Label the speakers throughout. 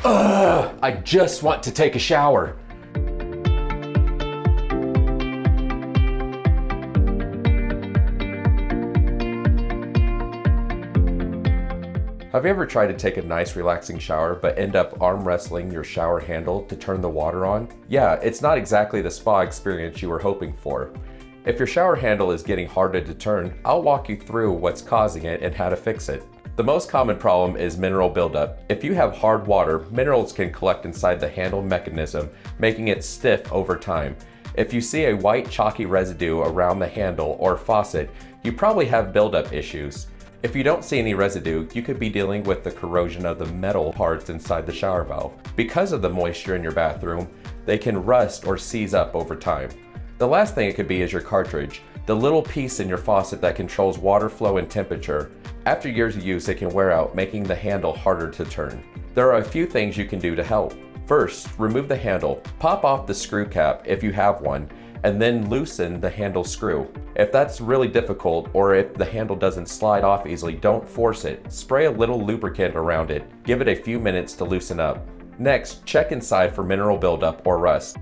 Speaker 1: Ugh, I just want to take a shower. Have you ever tried to take a nice relaxing shower but end up arm wrestling your shower handle to turn the water on? Yeah, it's not exactly the spa experience you were hoping for. If your shower handle is getting harder to turn, I'll walk you through what's causing it and how to fix it. The most common problem is mineral buildup. If you have hard water, minerals can collect inside the handle mechanism, making it stiff over time. If you see a white chalky residue around the handle or faucet, you probably have buildup issues. If you don't see any residue, you could be dealing with the corrosion of the metal parts inside the shower valve. Because of the moisture in your bathroom, they can rust or seize up over time. The last thing it could be is your cartridge, the little piece in your faucet that controls water flow and temperature. After years of use, it can wear out, making the handle harder to turn. There are a few things you can do to help. First, remove the handle. Pop off the screw cap if you have one, and then loosen the handle screw. If that's really difficult, or if the handle doesn't slide off easily, don't force it. Spray a little lubricant around it. Give it a few minutes to loosen up. Next, check inside for mineral buildup or rust.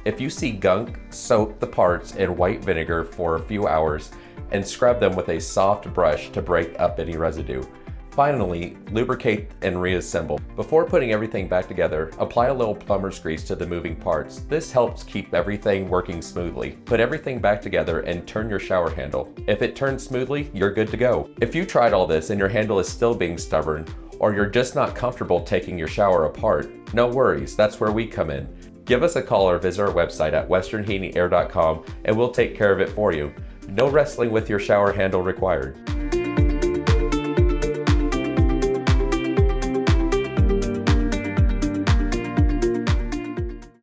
Speaker 1: If you see gunk, soak the parts in white vinegar for a few hours and scrub them with a soft brush to break up any residue. Finally, lubricate and reassemble. Before putting everything back together, apply a little plumber's grease to the moving parts. This helps keep everything working smoothly. Put everything back together and turn your shower handle. If it turns smoothly, you're good to go. If you tried all this and your handle is still being stubborn, or you're just not comfortable taking your shower apart, no worries, that's where we come in. Give us a call or visit our website at westernheatingair.com and we'll take care of it for you. No wrestling with your shower handle required.